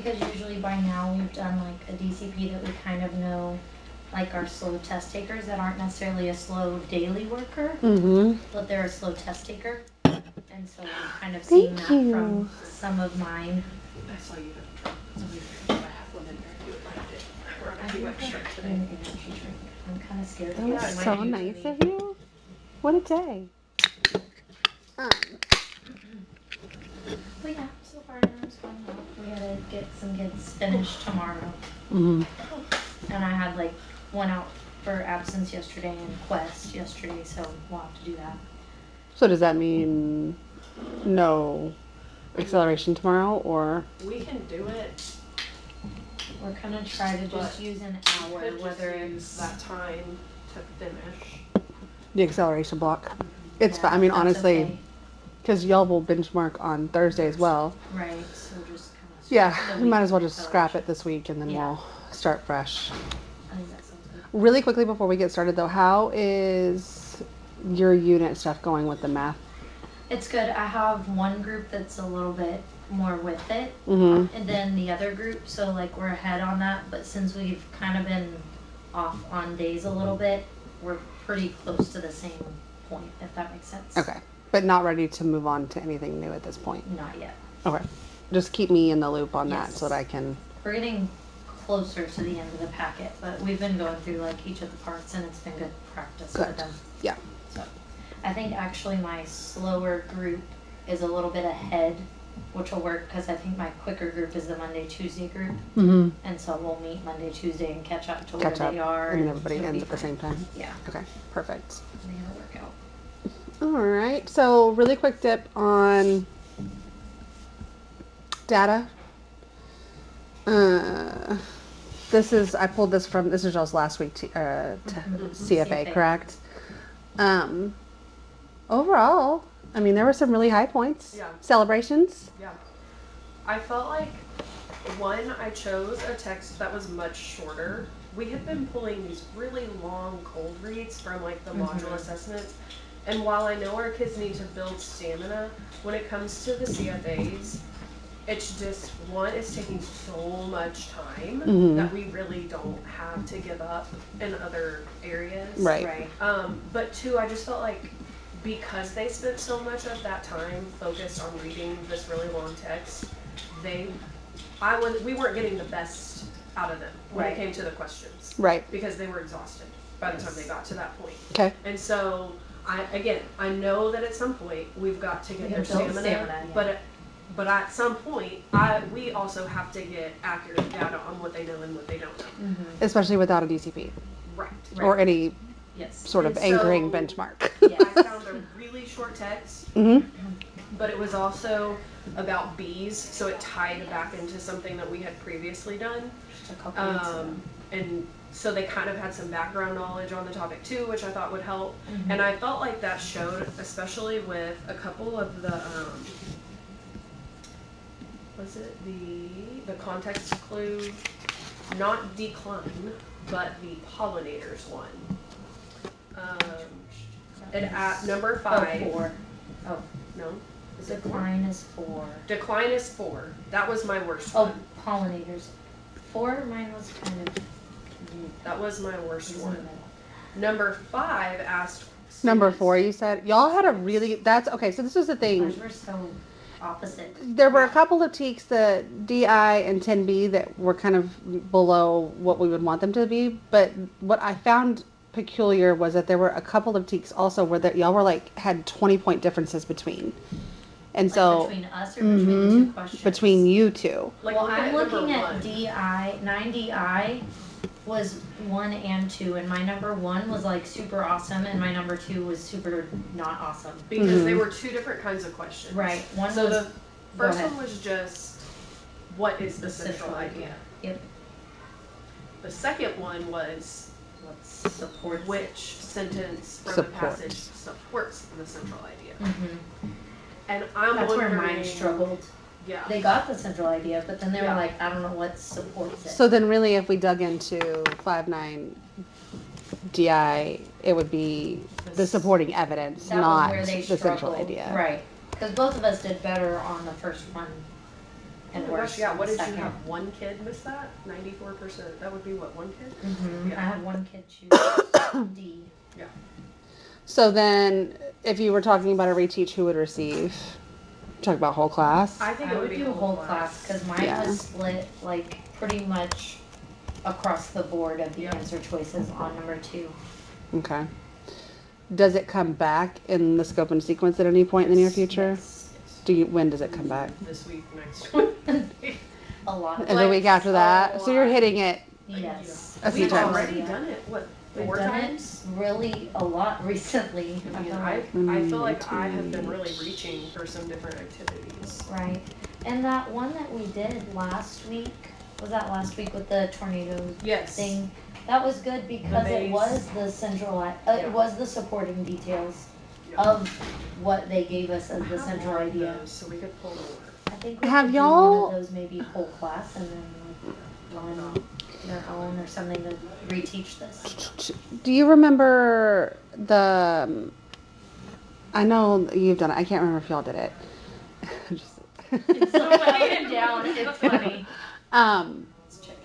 because usually by now we've done like a DCP that we kind of know, like our slow test takers that aren't necessarily a slow daily worker, but they're a slow test taker. And so I'm kind of seeing that from some of mine. I saw you. I have one in there. You would like it. We're on a few extra today. I'm kind of scared. That was so nice of you. What a day. But yeah, so far it's going well. We gotta get some kids finished tomorrow. Mm-hmm. And I had like one out for absence yesterday and Quest yesterday, so we'll have to do that. So does that mean no acceleration tomorrow, or? We can do it. We're gonna try to just use an hour, whether it's that time to finish. The acceleration block. It's fine. I mean, honestly, because y'all will benchmark on Thursday as well. Right, so just kind of. Yeah, we might as well just scrap it this week and then we'll start fresh. I think that sounds good. Really quickly before we get started though, how is your unit stuff going with the math? It's good. I have one group that's a little bit more with it, and then the other group, so like we're ahead on that, but since we've kind of been off on days a little bit, we're pretty close to the same point, if that makes sense. Okay, but not ready to move on to anything new at this point? Not yet. Okay, just keep me in the loop on that so that I can... We're getting closer to the end of the packet, but we've been going through like each of the parts and it's been good practice for them. Yeah. So I think actually my slower group is a little bit ahead, which will work because I think my quicker group is the Monday, Tuesday group. And so we'll meet Monday, Tuesday and catch up to where they are. And everybody ends at the same time. Yeah. Okay, perfect. It'll work out. All right, so really quick dip on data. I pulled this from, this is just last week to CFA, correct? Overall, I mean, there were some really high points. Yeah. Celebrations. Yeah. I felt like, one, I chose a text that was much shorter. We had been pulling these really long cold reads from like the module assessments. And while I know our kids need to build stamina, when it comes to the CFAs, it's just, one, it's taking so much time that we really don't have to give up in other areas. Right. But two, I just felt like because they spent so much of that time focused on reading this really long text, we weren't getting the best out of them when it came to the questions. Right. Because they were exhausted by the time they got to that point. Okay. And so, I know that at some point we've got to get their stamina, but at some point, we also have to get accurate data on what they know and what they don't know. Especially without a DCP. Right. Or any sort of anchoring benchmark. I found a really short text, but it was also about bees, so it tied back into something that we had previously done. Just a couple weeks ago. And so they kind of had some background knowledge on the topic too, which I thought would help. And I felt like that showed, especially with a couple of the, was it the context clue, not decline, but the pollinators one. And at number 5. 4. Oh, no. Is it decline is 4. Decline is 4. That was my worst one. one. Pollinators. 4, mine was kind of... That was my worst one. Number 5 asked... Number 4, you said? Y'all had a really... Okay, so this was the thing. Ours were so opposite. There were a couple of tweaks, the DI and 10B, that were kind of below what we would want them to be. But what I found peculiar was that there were a couple of tweaks also where that y'all were like, had 20-point differences between. And like so... Between us or between the two questions? Between you two. Like, well, I'm looking at 1. DI. 9DI was 1 and 2, and my number 1 was like super awesome, and my number 2 was super not awesome. Because they were 2 different kinds of questions. Right. One so was, the first one was just, what is the central idea? Yep. The second one was, support which sentence from the passage supports the central idea. And that's where mine struggled. Yeah. They got the central idea, but then they were like, I don't know what supports it. So then really if we dug into 5.9 DI, it would be the supporting evidence, that not was where they the central struggled. idea. Right. Because both of us did better on the first one. and Oh my worse. gosh, yeah, on what the did you second. have? One kid miss that? 94%. That would be what, one kid? Mm-hmm. Yeah. I had one kid choose D. Yeah. So then, if you were talking about a reteach, who would receive? Talk about whole class? I think I it would be do whole class because mine Yeah. was split like pretty much across the board of the Yep. answer choices on number 2. Okay. Does it come back in the scope and sequence at any point in the near future? Yes. Yes. When does it come back? This week, next week. A lot. And the week after that? a So you're lot. hitting it. Yes. A few We've times. already done it, what, We've 4 done times? it really a lot recently. I mean, feel I like. feel like I have been really reaching for some different activities. Right. And that one that we did last week, was that last week with the tornado Yes. thing? That was good because it base. was the central, Yeah. it was the supporting details Yeah. of what they gave us as I the have central more of idea. those, so we could pull more. I think we Have could y'all- do one of those maybe whole class and then like one their own or something to reteach this. Do you remember the? I know you've done it. I can't remember if y'all did it. Just- It's so funny down. It's funny. Let's check.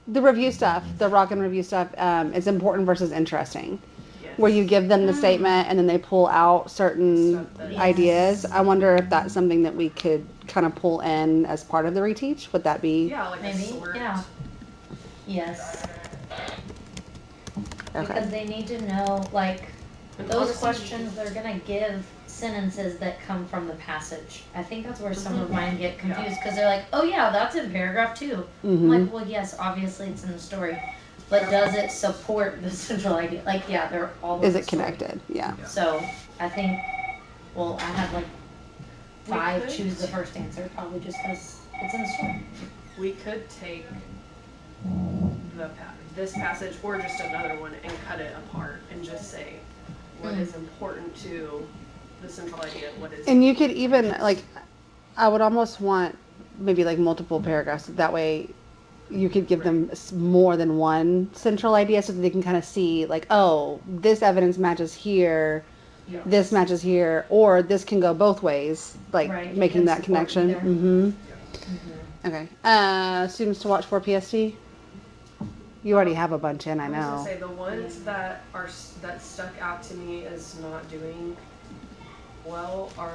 The review stuff, the rock and review stuff, is important versus interesting. Yes. Where you give them the statement and then they pull out certain Stuff that- ideas. I wonder if that's something that we could kind of pull in as part of the reteach. Would that be? Yeah, like a Maybe, sort. yeah. Yes. Okay. Because they need to know, like, And those honestly, questions, they're gonna give sentences that come from the passage. I think that's where some of mine get confused, because they're like, oh yeah, that's in paragraph 2. I'm Mhm. like, well, yes, obviously it's in the story, but does it support the central idea? Like, yeah, they're all in Is the it story. connected? Yeah. So, I think, well, I had like We 5 could- choose the first answer, probably just because it's in the story. We could take this passage or just another one and cut it apart and just say what is important to the central idea, what is. And you could even like, I would almost want maybe like multiple paragraphs. That way, you could give them more than one central idea, so that they can kind of see like, oh, this evidence matches here, Yeah. this matches here, or this can go both ways, like Right, it making can that support connection. either. Mm-hmm. Mm-hmm. Okay. Students to watch for PST. You already have a bunch in, I I was know. gonna say the ones that that stuck out to me as not doing well are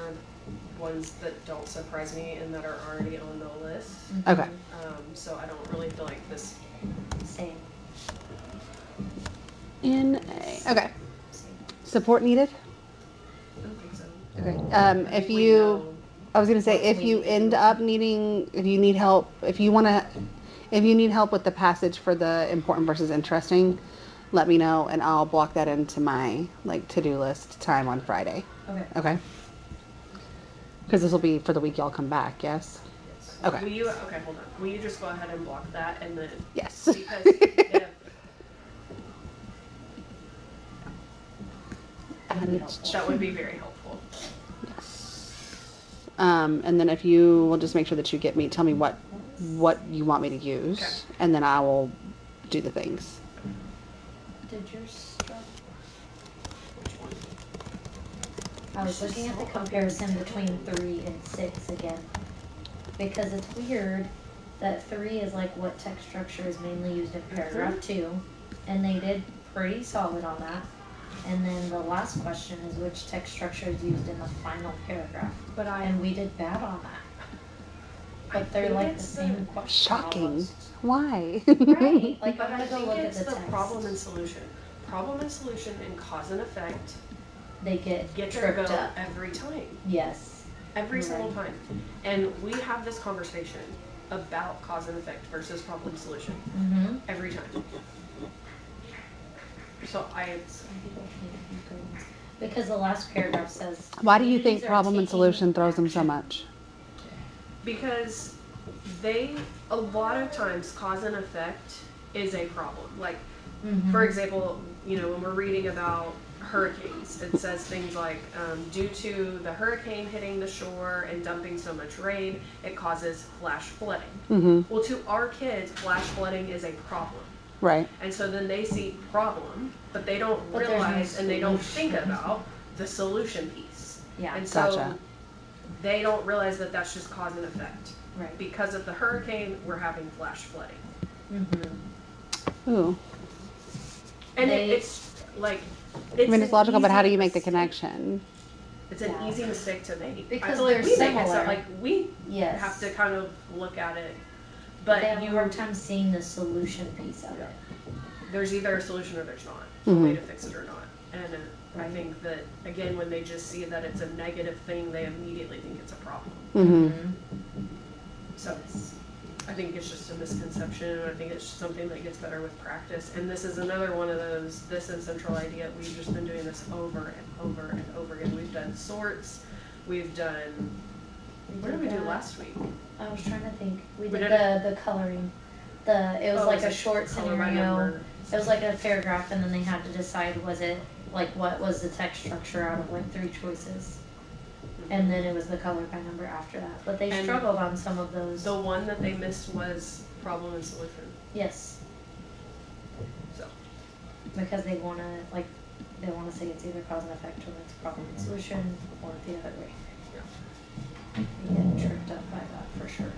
ones that don't surprise me and that are already on the list. Okay. So I don't really feel like this. Same. Okay. Support needed. I don't think so. Okay. I If think we you, know. I was gonna say, if we you need. end up needing, if you need help, if you need help with the passage for the important versus interesting, let me know and I'll block that into my like to-do list time on Friday. Okay. Okay. Because this will be for the week y'all come back. Yes. Yes. Okay. Will you, okay, hold on. Will you just go ahead and block that and then Yes. because if that would be very helpful. And then if you will just make sure that you get me, tell me what you want me to use, Okay. and then I will do the things. Did yours start? Which one? I was looking at the comparison between 3 and 6 again. Because it's weird that 3 is like what text structure is mainly used in paragraph 2. And they did pretty solid on that. And then the last question is which text structure is used in the final paragraph. But And we did bad on that. But they're think like the it's same question. Shocking. almost. Why? Right. Like But I'm I gonna go think look at it's the the text. problem and solution. Problem and solution and cause and effect They get get their tripped go up. every time. Yes. Every single Right. time. And we have this conversation about cause and effect versus problem solution Mm-hmm. every time. So Because the last paragraph says. Why do you think communities are problem and taking solution throws them so action. much? because a lot of times cause and effect is a problem. Like, Mhm. for example, when we're reading about hurricanes, it says things like, due to the hurricane hitting the shore and dumping so much rain, it causes flash flooding. Mm-hmm. Well, to our kids, flash flooding is a problem. Right. And so then they see problem, but they don't But there's no realize and they don't think solution. about the solution piece. Yeah. And so Gotcha. they don't realize that that's just cause and effect. Right. Because of the hurricane, we're having flash flooding. Mm-hmm. Ooh. And They- it's like, I mean, it's logical, but how do you make the mistake. connection? It's an Yeah. easy mistake to make. Because I feel like they're we make it similar. so, like, we Yes. have to kind of look at it. But they But have a hard time seeing the solution piece of Yeah. it. there's either a solution or there's not. Mhm. A way to fix it or not. And I Right. think that, again, when they just see that it's a negative thing, they immediately think it's a problem. Mm-hmm. So I think it's just a misconception, and I think it's something that gets better with practice. And this is another one of those, this and central idea, we've just been doing this over and over and over again. We've done sorts, we've done, what did we do last week? I was trying to think. We We did did the coloring. It was Oh, like is a it short color by scenario. number? It was like a paragraph, and then they had to decide was it like what was the text structure out of like 3 choices, and then it was the color by number after that. But they And struggled on some of those. The one that they missed was problem and solution, Yes, so. because they want to say it's either cause and effect or it's problem and solution or the other way. They get tripped up by that for sure.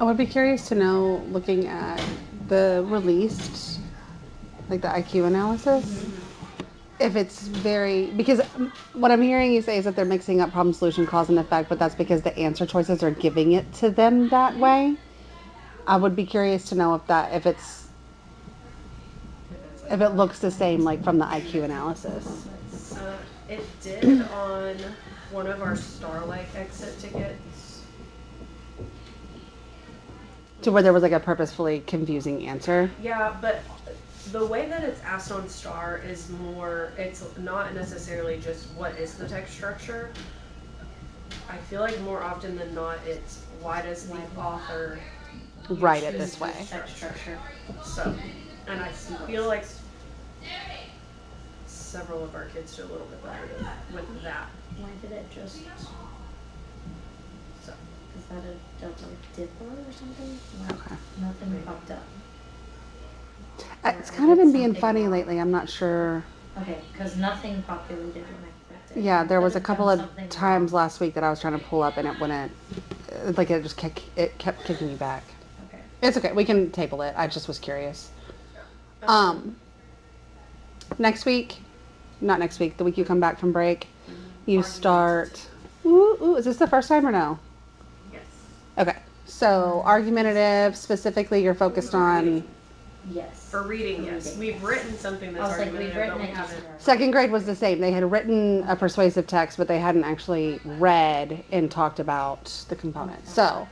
I would be curious to know, looking at the released, like the IQ analysis, if it's because what I'm hearing you say is that they're mixing up problem, solution, cause, and effect, but that's because the answer choices are giving it to them that way. I would be curious to know if it looks the same, like from the IQ analysis. It did on one of our Starlight exit tickets. To where there was like a purposefully confusing answer. Yeah, but the way that it's asked on Star is more, it's not necessarily just what is the text structure. I feel like more often than not, it's why does the author Write it choose this way. Text structure. So, and I feel like several of our kids do a little bit better with that. Why did it just? So, Is that a double dipper or something? No, Okay. nothing Maybe. popped up. It's kind of been being Something funny wrong. lately. I'm not sure. Okay, because nothing populated when I clicked it. Yeah, there was a Could've couple done of something times wrong. last week that I was trying to pull up and it wouldn't. Like it just kept kicking me back. Okay. It's okay. We can table it. I just was curious. Next week, not next week. The week you come back from break, you start. Ooh, is this the first time or no? yes. Okay. So argumentative. Specifically, you're focused on. Yes. For reading, yes. We've written something I that's was like, we've argumentative, written but we it. haven't. Second grade was the same. They had written a persuasive text, but they hadn't actually read and talked about the components. So,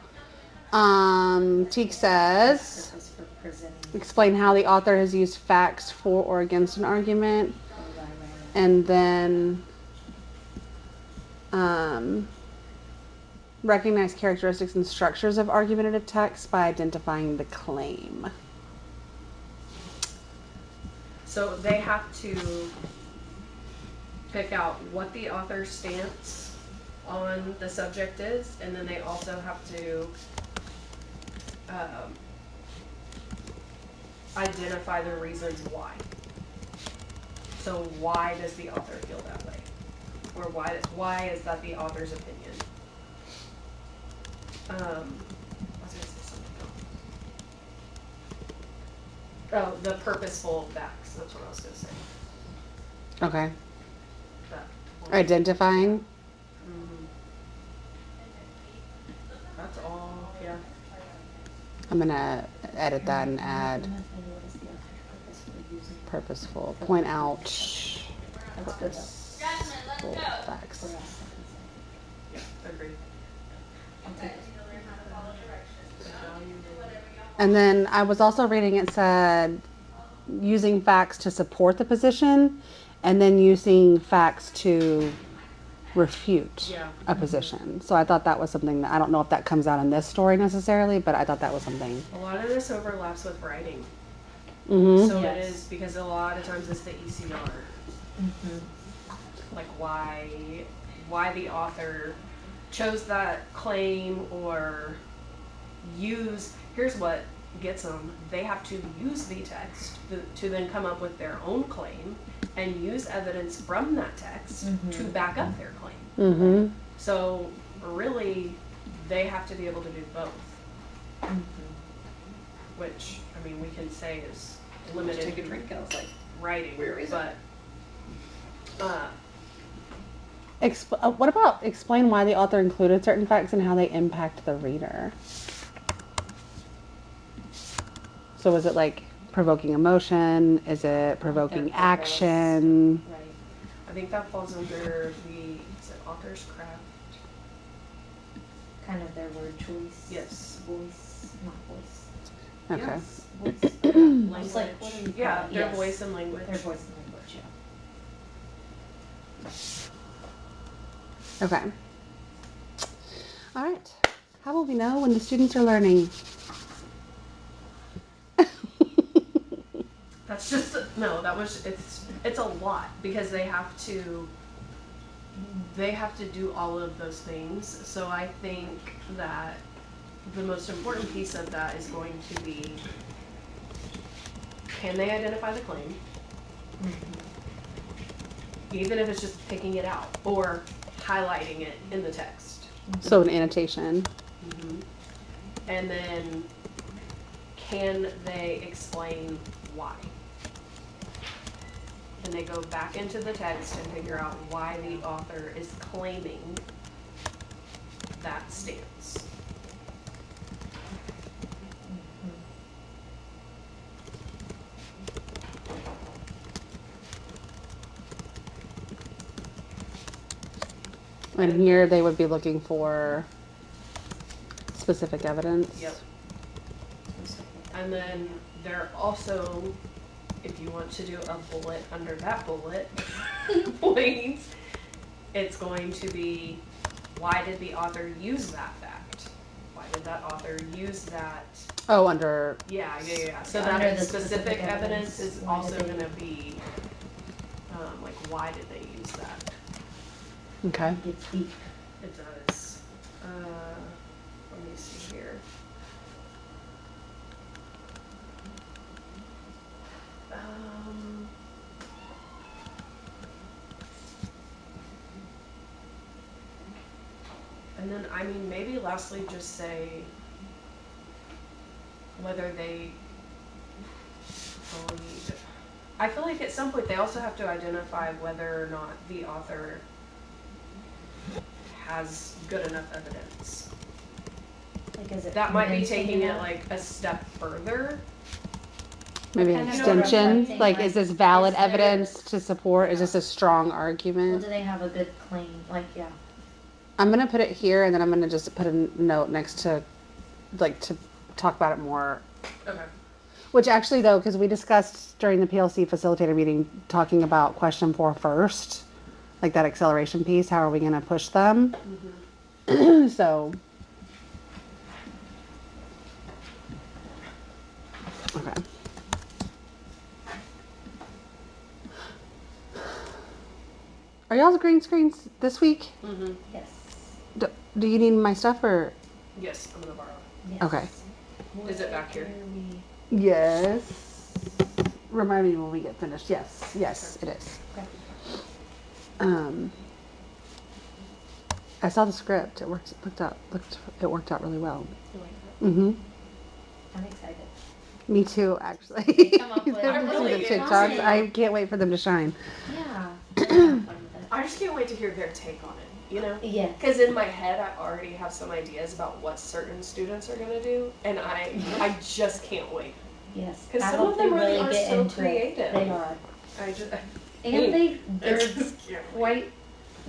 Teak says, This is for presenting. explain how the author has used facts for or against an argument, and then recognize characteristics and structures of argumentative text by identifying the claim. So they have to pick out what the author's stance on the subject is, and then they also have to identify the reasons why. So why does the author feel that way? Or why is that the author's opinion? I was gonna say something else. Oh, the purposeful facts, that's what I was gonna say. Okay. That one. Identifying. Mhm. That's all, yeah. I'm gonna edit that and add What is the author's purpose for using purposeful. Point out That's good though. purposeful facts. For us, Yeah, agreed. I'll take it. And then I was also reading it said using facts to support the position and then using facts to refute Yeah. a position. So I thought that was something that I don't know if that comes out in this story necessarily, but I thought that was something. A lot of this overlaps with writing. Mm-hmm. So Yes. it is because a lot of times it's the ECR. Mhm. Like why the author chose that claim or here's what gets them. They have to use the text to then come up with their own claim and use evidence from that text to back up their claim. Mm-hmm. So really, they have to be able to do both. Mhm. Which, I mean, we can say is limited Take a drink, and I was like, writing, where is it? but What about explain why the author included certain facts and how they impact the reader? So is it like provoking emotion? Is it provoking action? Right. I think that falls under is it author's craft? Kind of their word choice. Yes. Voice, not voice. Okay. Yes. Voice. Language. It's like, what do we call Yeah, it? their Yes. voice and language. Their voice and language, yeah. Okay. All right. How will we know when the students are learning? That's just no. That was it's a lot because they have to do all of those things. So I think that the most important piece of that is going to be, can they identify the claim? Even if it's just picking it out or highlighting it in the text. So an annotation. And then can they explain why? Can they go back into the text and figure out why the author is claiming that stance? And here they would be looking for specific evidence. Yep. And then there also, if you want to do a bullet under that bullet point, it's going to be, why did the author use that fact? Why did that author use that? Oh, under. Yeah. So Under that the specific evidence is why also did they- going to be, like, why did they use that? Okay. It's deep. It does. Let me see here. And then, I mean, maybe lastly, just say whether they believe. I feel like at some point they also have to identify whether or not the author has good enough evidence. Like, is it That might be convincing taking it enough? like a step further. Maybe an Kind of extension. reflecting, Like, is this valid is there- evidence to support? Is this a strong Well, argument? do they have a good claim? Like, yeah. I'm going to put it here and then I'm going to just put a note next to, like, to talk about it more. Okay. Which actually, though, because we discussed during the PLC facilitator meeting, talking about question 4 first, like that acceleration piece, how are we going to push them? So, okay. Are y'all's green screens this week? Yes. Do you need my stuff or? Yes, I'm gonna borrow it. Yes. Okay. Is it back here? Yes. Remind me when we get finished. Yes, it is. Okay. I saw the script. It worked out really well. You like that? Mm-hmm. I'm excited. Me too, actually. Come up with- I really the am. TikToks. I can't wait for them to shine. Yeah. I'm fun with it. I just can't wait to hear their take on it. You know? Yeah. Because in my head, I already have some ideas about what certain students are gonna do, and I just can't wait. Yes. 'Cause I some hope of them they really are get so into it. creative. They are. I just And I they're just can't wait. quite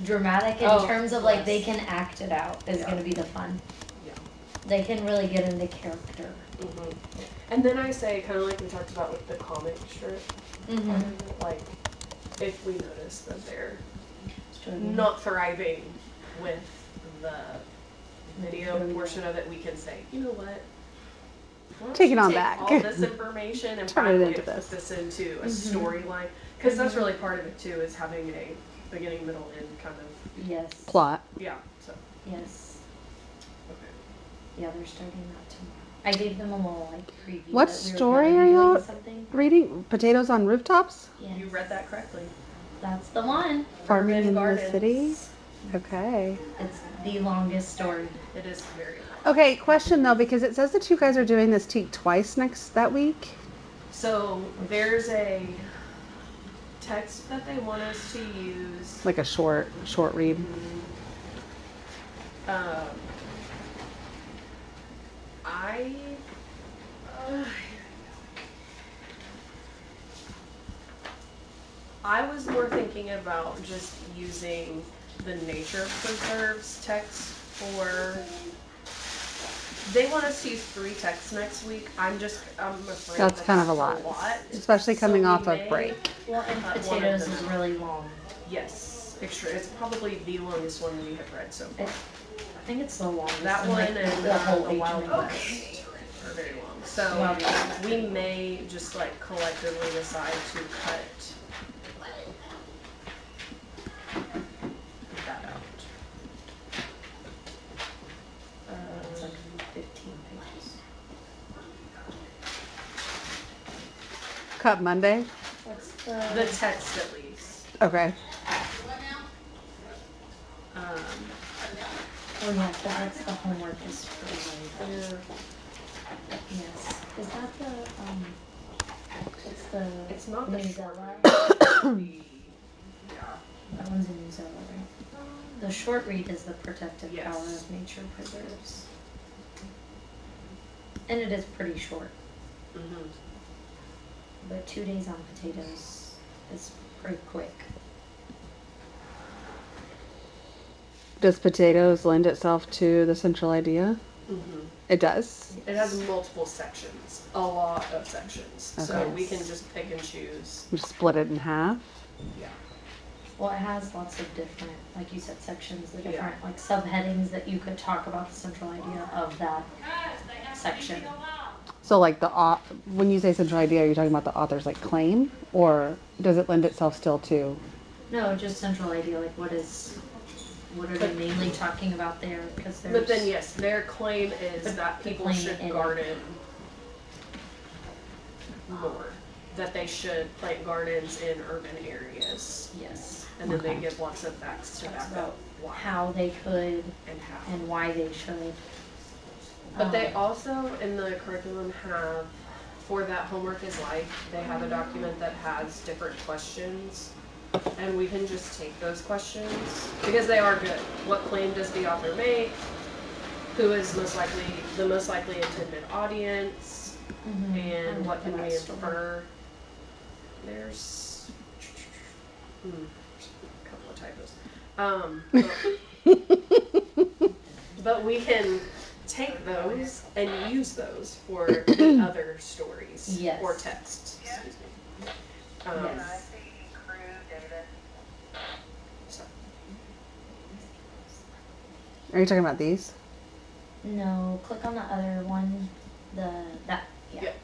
dramatic in Oh, terms of like yes. they can act it out is Yeah. going to be the fun. Yeah. They can really get into character. And then I say, kind of like we talked about with the comic strip, like if we notice that they're not thriving with the video portion of it, we can say, you know what? Why don't Take it you on take back. all this information and Turn it finally into put this. this into a storyline, because that's really part of it too, is having a beginning, middle, end kind of Yes. Plot. yeah. So Yes. okay. Yeah, they're starting that tomorrow. I gave them a little like preview. What that we were story gonna are be y'all- doing Something. Reading Potatoes on Rooftops? Yes. You read that correctly. That's the one. Farming Urban in Gardens. the City? Okay. It's the longest story. It is very long. Okay, question though, because it says that you guys are doing this teak twice that week. So there's a text that they want us to use. Like a short read. I was more thinking about just using the nature preserves text for. They want us to use 3 texts next week. I'm afraid That's kind of a lot. Especially coming off of break. Well, and potatoes is really long. Yes, extra. It's probably the longest one we have read so far. I think it's the longest. That one like, and the whole the Wild West. West are very long. So we may just like collectively decide to cut that out. It's like 15 pages. Cut Monday? What's The text at least. Okay. Oh yeah, that's the homework is for later. Yes. Is that It's not the Newsella? Yeah. That one's a Newsella, right? The short read is the protective power of nature preserves. And it is pretty short. Mm-hmm. But 2 days on potatoes is pretty quick. Does potatoes lend itself to the central idea? Mm-hmm. It does? It has multiple sections, a lot of sections. So Okay. we can just pick and choose. You split it in half? Yeah. Well, it has lots of different, like you said, sections, the different like subheadings that you could talk about the central idea of that section. So like when you say central idea, are you talking about the author's like claim? Or does it lend itself still to? No, just central idea, like what are they mainly talking about there? Because there's. But then yes, their claim is that people should garden more. That they should plant gardens in urban areas. Yes. And then they give lots of facts to back up why. How they could And how. and why they should. But they also, in the curriculum, have, for that homework is life, they have a document that has different questions. And we can just take those questions, because they are good. What claim does the author make? Who is the most likely intended audience? Mm-hmm. And what can we infer? There's a couple of typos. But we can take those and use those for the other stories or texts. Excuse me. Yes. So. Are you talking about these? No, click on the other one. Yeah. Yep.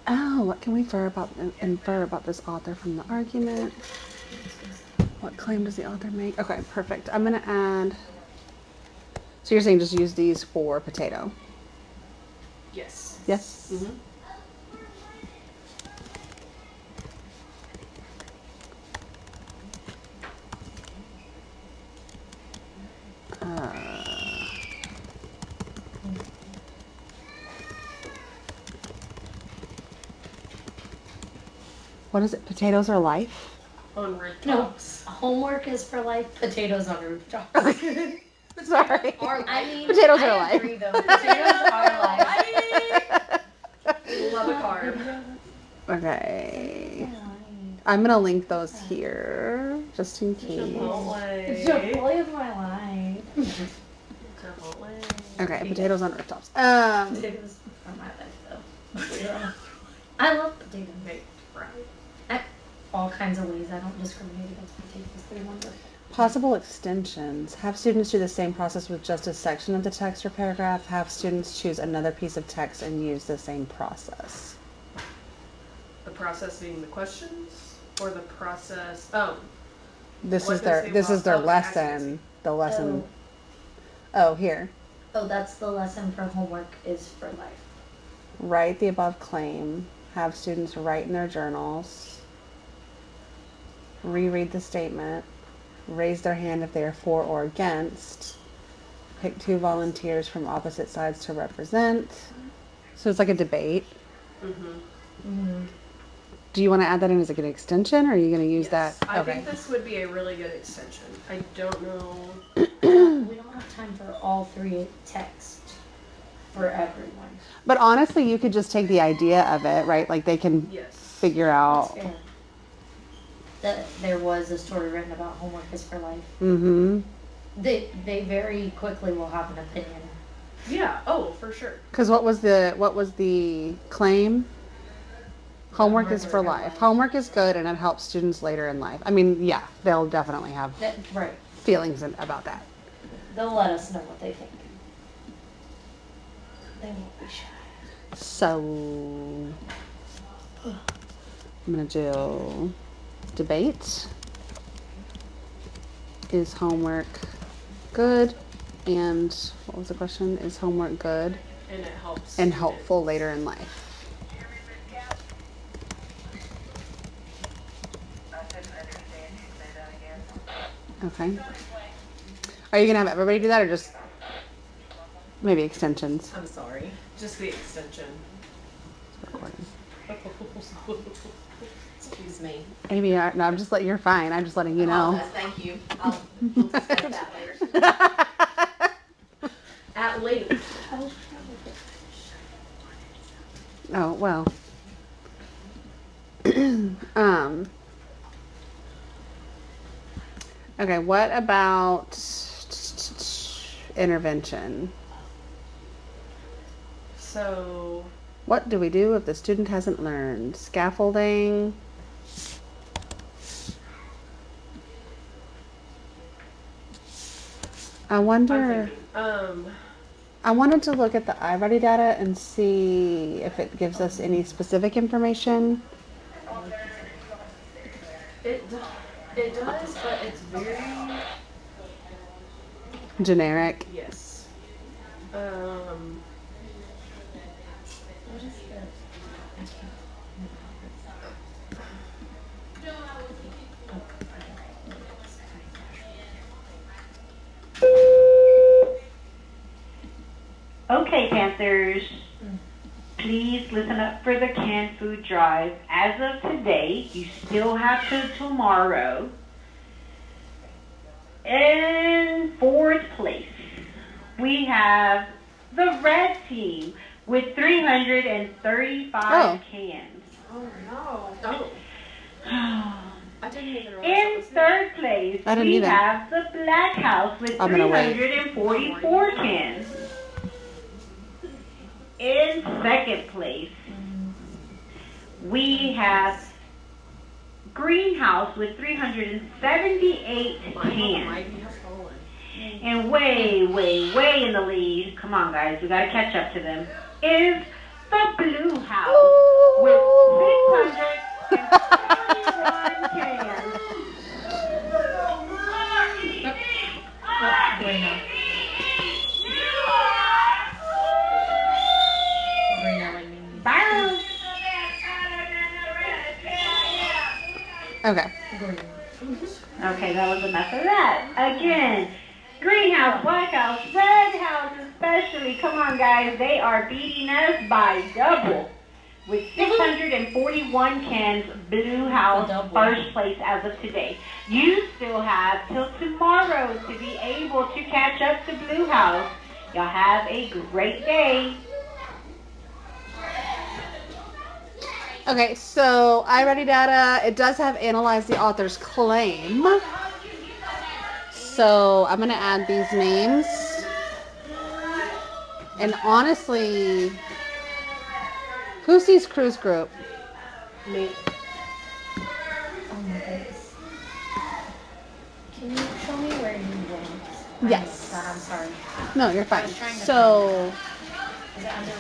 Oh, what can we infer about this author from the argument? What claim does the author make? Okay, perfect. I'm going to add... So you're saying just use these for potato? Yes. Yes? Mm-hmm. What is it? Potatoes are life? On rooftops. No, homework is for life, potatoes on rooftops. Sorry. I mean, Potatoes are I life. agree though. Potatoes are life. Love a carb. Okay. I'm going to link those here, just in case. It's Chipotle is my life. Chipotle. Okay, potatoes on rooftops. Potatoes are my life though. I love potatoes. All kinds of ways. I don't discriminate against potatoes. They're wonderful. Possible extensions. Have students do the same process with just a section of the text or paragraph. Have students choose another piece of text and use the same process. The process being the questions, or the process? This What is does their the lesson. The lesson. Oh, here. Oh, that's the lesson for homework is for life. Write the above claim. Have students write in their journals. Reread the statement. raise their hand if they are for or against. Pick 2 volunteers from opposite sides to represent. So it's like a debate. Do you want to add that in as like an extension, or are you going to use that? I think this would be a really good extension. I don't know. We don't have time for all 3 texts for everyone. But honestly, you could just take the idea of it, right? Like they can figure out. That's fair. That there was a story written about homework is for life. They very quickly will have an opinion. Yeah. Oh, for sure. Because what was the claim? Homework is for life. Homework is good and it helps students later in life. I mean, yeah, they'll definitely have feelings about that. They'll let us know what they think. They won't be shy. So I'm gonna do debate. Is homework good? And what was the question? Is homework good? And it helps. And helpful later in life. Okay. Are you gonna have everybody do that, or just maybe extensions? I'm sorry. Just the extension. Recording. Excuse me. Amy, no, you're fine. I'm just letting you know. Thank you. We'll discuss that later. At length. Oh, well. Okay, what about intervention? So, what do we do if the student hasn't learned? Scaffolding. I wonder. I wanted to look at the iReady data and see if it gives us any specific information. It does, but it's very generic. Yes. What is that? Okay, Panthers, please listen up for the canned food drive. As of today, you still have till tomorrow. In 4th place, we have the red team with 335 cans. Oh no. Oh. I didn't even realize In 3rd place, we have the black house with 344 cans. In 2nd place, we have Greenhouse with 378 cans. And way, way, way in the lead, come on guys, we gotta catch up to them, is the Blue House with 641 cans. Okay. Okay, that was enough of that. Again, Greenhouse, Black House, Red House especially. Come on, guys. They are beating us by double. With 641 cans, Blue House first place as of today. You still have till tomorrow to be able to catch up to Blue House. Y'all have a great day. Okay, so iReady data, it does have analyze the author's claim. So I'm going to add these names. And honestly, who sees Cruise Group? Me. Oh my goodness. Can you show me where you went? Yes. I'm sorry. No, you're fine. So is it under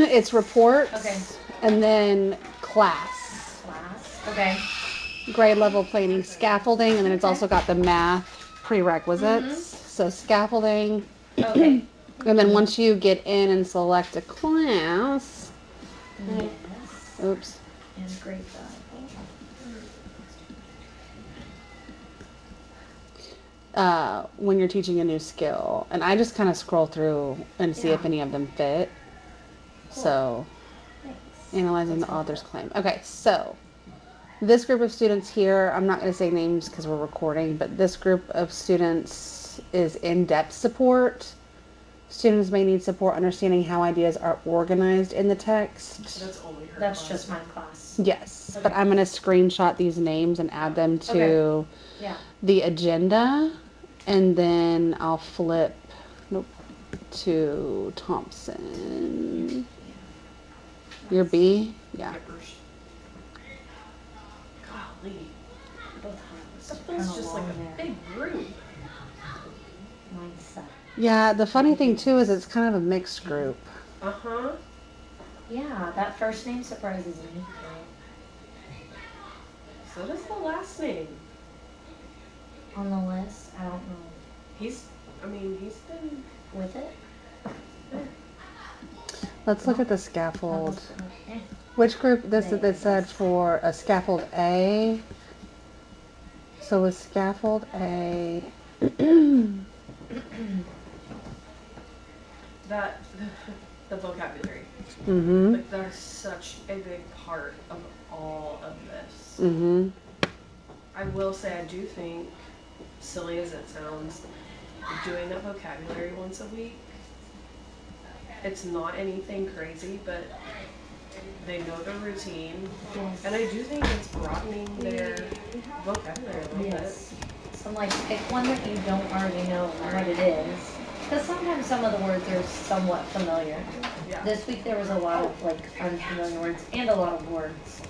it's reports. Okay. And then class. Okay. Grade level planning, scaffolding, and then it's also got the math prerequisites. So scaffolding. Okay. And then once you get in and select a class. Yes. Oops. And grade level. when you're teaching a new skill. And I just kind of scroll through and see if any of them fit. Cool. So, Thanks. analyzing That's the author's claim. Okay, so this group of students here, I'm not going to say names because we're recording, but this group of students is in-depth support. Students may need support understanding how ideas are organized in the text. That's only her. That's class. just my class. Yes, Okay. but I'm going to screenshot these names and add them to Yeah. the agenda, and then I'll flip to Thompson. You're B? Yeah. Peppers. Golly. Both That highlights feels are just kinda like long a there. big group. Mine's set. Yeah, the funny thing too is it's kind of a mixed group. Uh-huh. Yeah, that first name surprises me. So does the last name. On the list, I don't know. He's been... With it? Let's look at the scaffold. Eh. Which group? This said for a scaffold A. So with scaffold A, That, the vocabulary. mm-hmm, Like, that's such a big part of all of this. mm-hmm. I will say I do think, silly as it sounds, doing that vocabulary once a week, it's not anything crazy, but they know the routine. Yes. And I do think it's broadening their vocabulary a little Yes. So like pick one that you don't already know what it is. Because sometimes some of the words are somewhat familiar. bit. Yeah. This week there was a lot of like unfamiliar words and a lot of words.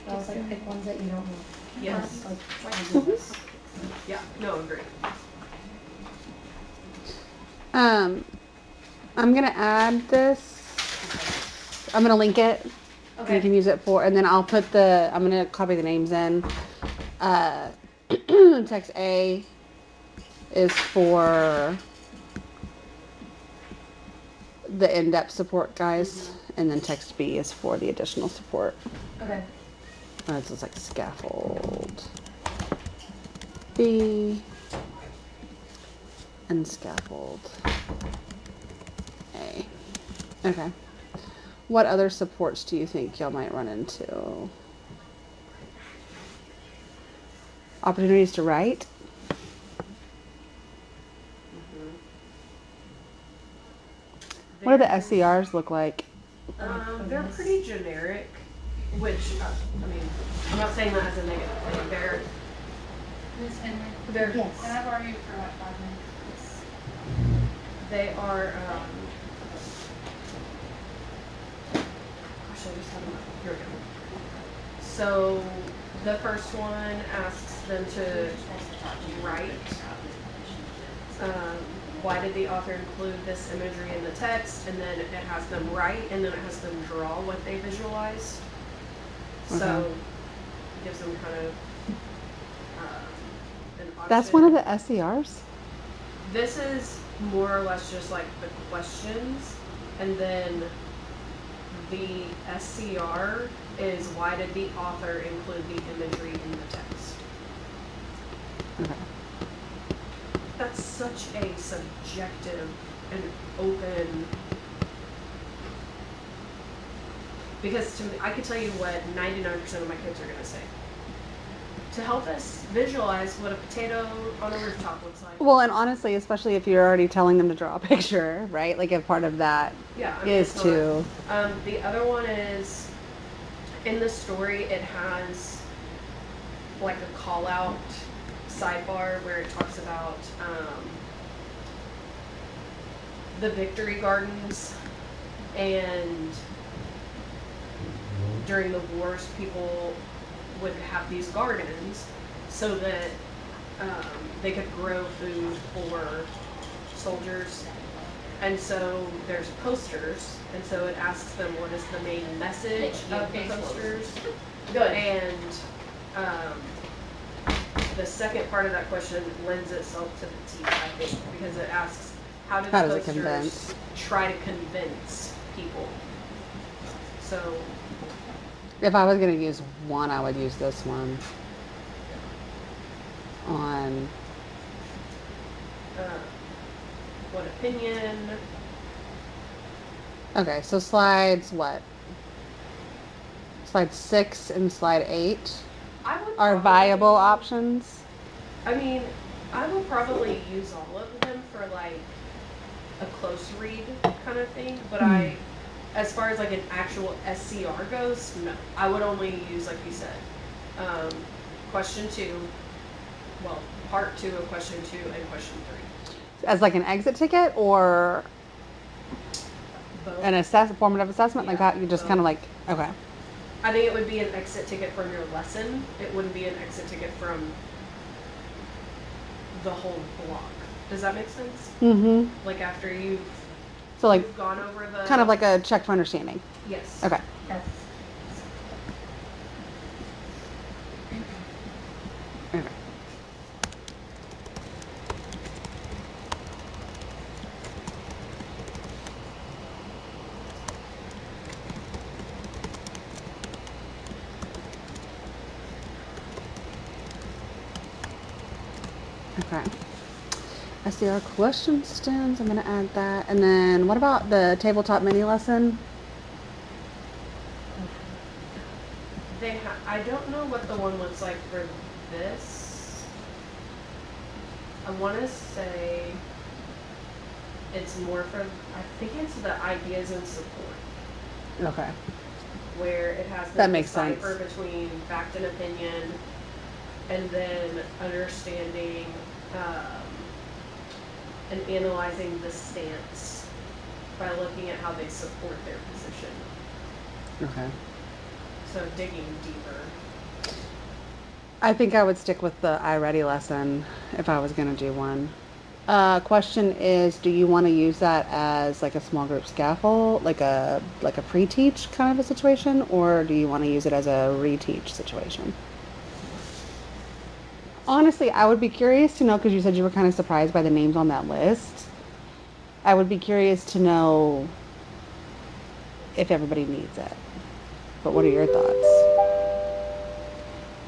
I was like, pick ones that you don't know. Yes. Like, I do this. Yeah. No, agree. I'm gonna add this. I'm gonna link it. Okay. You can use it for, and then I'll put I'm gonna copy the names in. Text A is for the in-depth support guys, and then text B is for the additional support. Okay. This is like scaffold B and scaffold A. Okay. What other supports do you think y'all might run into? Opportunities to write? What do the SCRs look like? They're pretty generic, which, I mean, I'm not saying that as a negative thing. Ms. Henry, They're, Yes. and I've argued for like 5 minutes. they are, gosh, I just had them up. Here we go. So, the first one asks them to write. Why did the author include this imagery in the text? And then it has them write, and then it has them draw what they visualized. So, Okay. it gives them kind of an option. That's one of the SCRs? This is more or less just like the questions, and then the SCR is why did the author include the imagery in the text? Okay. That's such a subjective and open, because to me, I could tell you what 99% of my kids are going to say. To help us visualize what a potato on a rooftop looks like. Well, and honestly, especially if you're already telling them to draw a picture, right? Like if part of that Yeah, I mean, is it's to... not- the other one is, in the story, it has like a call out sidebar where it talks about the victory gardens, and during the wars people would have these gardens so that they could grow food for soldiers. And so there's posters, and so it asks them what is the main message of the posters. Good. And the second part of that question lends itself to the T, I think, because it asks how do the How does it posters convince? try to convince people. So If I was going to use one, I would use this one on opinion. Okay, so slides what? Slide 6 and slide 8 I would are probably- viable options. I mean, I would probably use all of them for like a close read kind of thing, but as far as like an actual SCR goes, no. I would only use, like you said, question 2, well, part 2 of question 2 and question 3. As like an exit ticket or Both. an formative assessment? Like Yeah, that, you just both. kind of like, okay. I think it would be an exit ticket from your lesson. It wouldn't be an exit ticket from the whole block. Does that make sense? Mm-hmm. Like after you've So like you've gone over the kind of like a check for understanding. yes. Okay. Yes. Okay. Okay. SDR question stems. I'm going to add that. And then what about the tabletop mini lesson? I don't know what the one looks like for this. I want to say it's more for, I think it's the ideas and support, Okay. where it has the That makes sense. decipher between fact and opinion, and then understanding and analyzing the stance by looking at how they support their position. Okay. So digging deeper. I think I would stick with the iReady lesson if I was going to do one. Question is, do you want to use that as like a small group scaffold, like a pre-teach kind of a situation, or do you want to use it as a reteach situation? Honestly, I would be curious to know, because you said you were kind of surprised by the names on that list. I would be curious to know if everybody needs it. But what are your thoughts?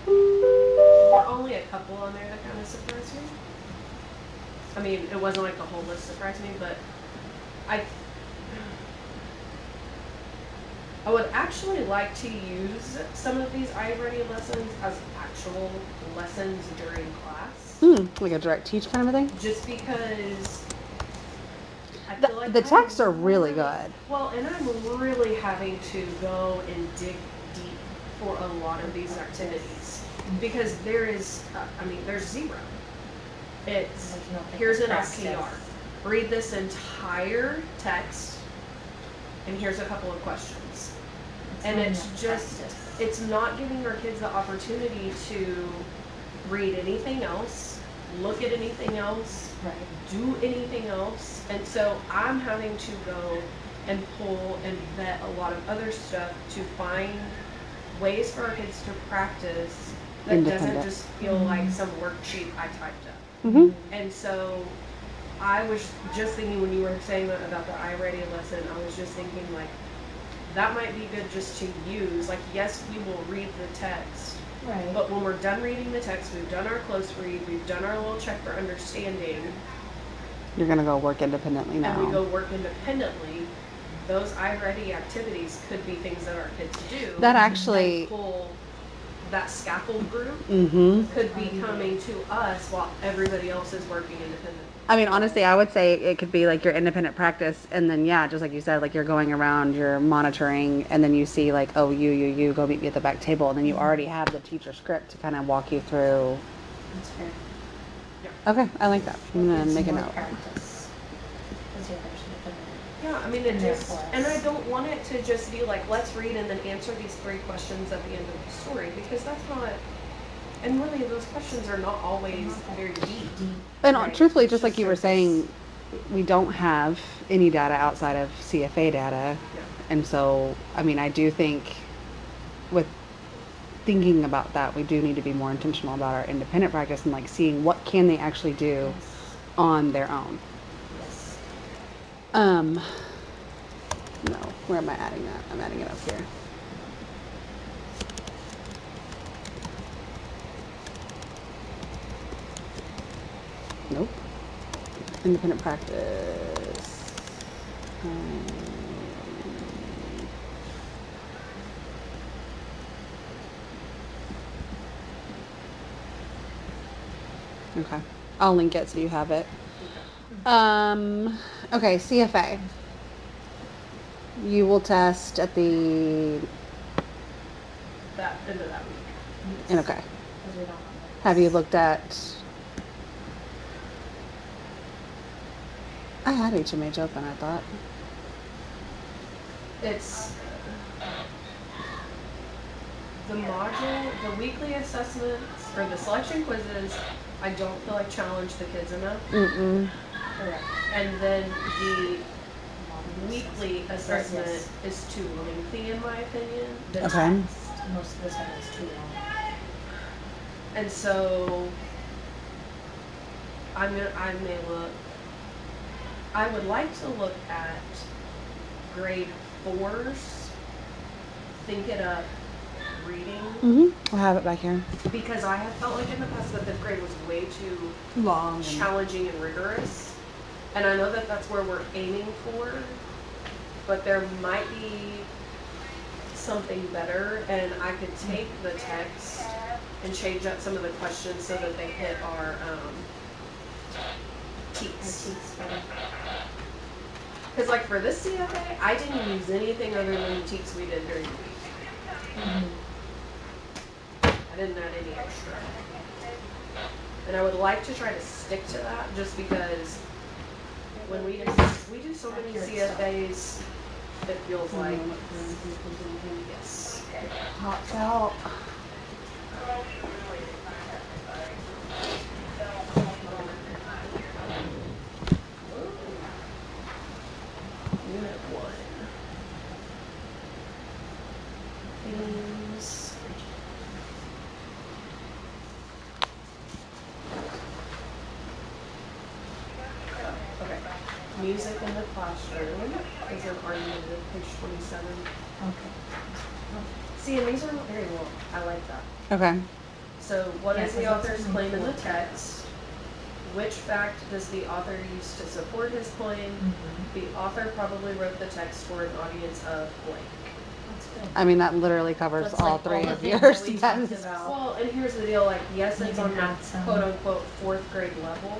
There were only a couple on there that kind of surprised me. I mean, it wasn't like the whole list surprised me, but I would actually like to use some of these iReady lessons as actual lessons during class. Like a direct teach kind of a thing? Just because I feel like The texts are really good. Well, and I'm really having to go and dig deep for a lot of these activities because there is, there's zero. It's, There's nothing here's to an practice. SCR. Read this entire text, and here's a couple of questions. And not it's enough just, practice. it's not giving our kids the opportunity to read anything else, look at anything else, Right. do anything else. And so I'm having to go and pull and vet a lot of other stuff to find ways for our kids to practice that doesn't Independent. just feel like some worksheet I typed up. Mm-hmm. And so I was just thinking when you were saying that about the iReady lesson, I was just thinking like, that might be good just to use. Like, yes, we will read the text, Right. but when we're done reading the text, we've done our close read, we've done our little check for understanding, You're going to go work independently now. and we go work independently, those iReady activities could be things that our kids do. That actually- and pull that scaffold group Mm-hmm. could be coming to us while everybody else is working independently. I mean, honestly, I would say it could be like your independent practice, and then yeah, just like you said, like you're going around, you're monitoring, and then you see like, oh, you go meet me at the back table, and then you already have the teacher script to kind of walk you through. That's fair. Okay, I like that. I'm gonna It's make a more note. practice. 'Cause yeah, there's nothing. Yeah, I mean, it And they're just, for us. and I don't want it to just be like, let's read and then answer these 3 questions at the end of the story, because that's not, and really those questions are not always very deep. And Right. truthfully, It's just like you were surface. saying, we don't have any data outside of CFA data, Yeah. and so I mean, I do think with thinking about that, we do need to be more intentional about our independent practice and like seeing what can they actually do Yes. on their own. Yes. No, where am I adding that? I'm adding it up here. Nope. Independent practice. Okay. I'll link it so you have it. Okay, CFA. You will test at the That end of that week. okay. 'Cause we don't have Have you looked at? I had HMH open. I thought. It's the module, the weekly assessments, or the selection quizzes, I don't feel like challenge the kids enough. Mm-mm. correct. And then the Model weekly assessment. assessment is too lengthy in my opinion. The Okay. text, most of the time is too long. And so I may look, I would like to look at grade 4's Think It Up reading, I have it back here. because I have felt like in the past that 5th grade was way too Long. challenging and rigorous. And I know that that's where we're aiming for, but there might be something better, and I could take the text and change up some of the questions so that they hit our teaks. Because like for this CFA, I didn't use anything other than the teaks we did during the week. I didn't add any extra. And I would like to try to stick to that, just because when we do so many CFAs, it feels like, yes. Pops out. Unit 1. Themes. Okay. Music in the classroom is an argument of page 27. Okay. See, and these are not very long. I like that. Okay. So, what Yeah, is the 'cause that's author's only claim in the 4. text? Which fact does the author use to support his claim? The author probably wrote the text for an audience of blank. That's good. I mean, that literally covers That's all like three all the of things yours. that we Yes. talked about. Well, and here's the deal, like, yes, You it's can on the add some. quote unquote 4th grade level,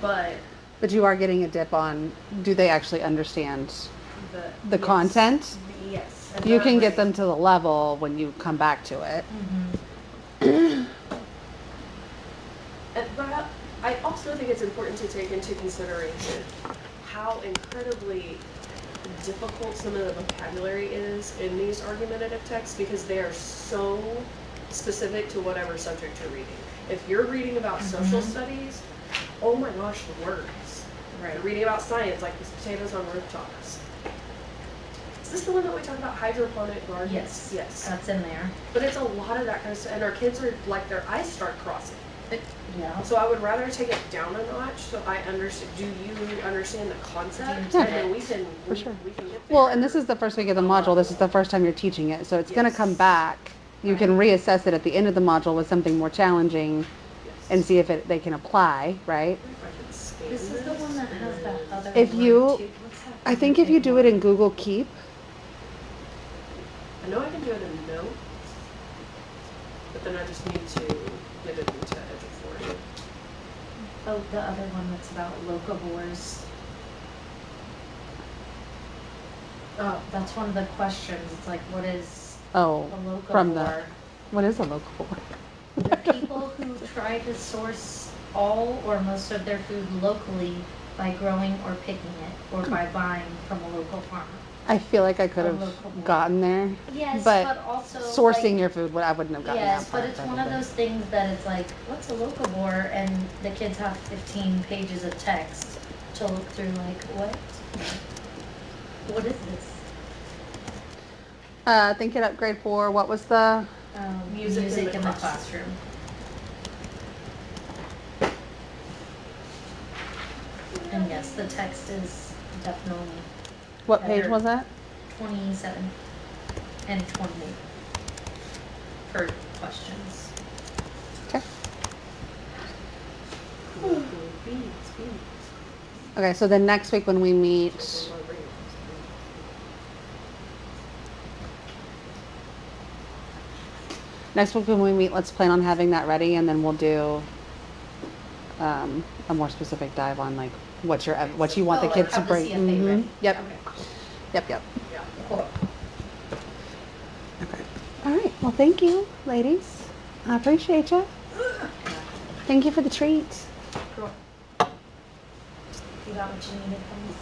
but But you are getting a dip on, do they actually understand the yes. content? Yes. And You that can get way- them to the level when you come back to it. But I also think it's important to take into consideration how incredibly difficult some of the vocabulary is in these argumentative texts, because they are so specific to whatever subject you're reading. If you're reading about social studies, oh my gosh, the words. If you're reading about science, like these potatoes on rooftops. Is this the one that we talked about, hydroponic gardens? Yes. Yes. That's in there. But it's a lot of that kind of stuff, and our kids are like, their eyes start crossing. Yeah. So I would rather take it down a notch so I understand. Do you understand the concept? Yeah. And then we can For sure. we can get there. Well, and this is the first week of the module. This is the first time you're teaching it. So it's going to come Yes. back. You can reassess it at the end of the module with something more challenging Yes. and see if they can apply, right? If I can scan This is the one that has that other If one, you- too. What's that I think other if you big do one? it in Google Keep, I know I can do it in notes, but then I just need to get it into Edufor. Oh, the other one that's about locavores. Oh, that's one of the questions. It's like, what is oh, a locavore? from the, what is a local board? They're people who try to source all or most of their food locally by growing or picking it, or by buying from a local farmer. I feel like I could A have local board. gotten there. Yes, But but also Sourcing like, your food, I wouldn't have gotten yes, that but part, it's one of probably. those things that it's like, what's a locavore? And the kids have 15 pages of text to look through. Like, what? What is this? Think It Up grade 4. What was the? Music in the in the classroom. And yes, the text is definitely What page Better. was that? 27 and 28 for questions. Okay. Beans. Okay, so then next week when we meet, let's plan on having that ready, and then we'll do a more specific dive on like what you want the kids to have the bring. CFA ready. Yep. Okay. Yep. Cool. Okay. All right. Well, thank you, ladies. I appreciate you. Thank you for the treat. Cool. You got what you needed from me?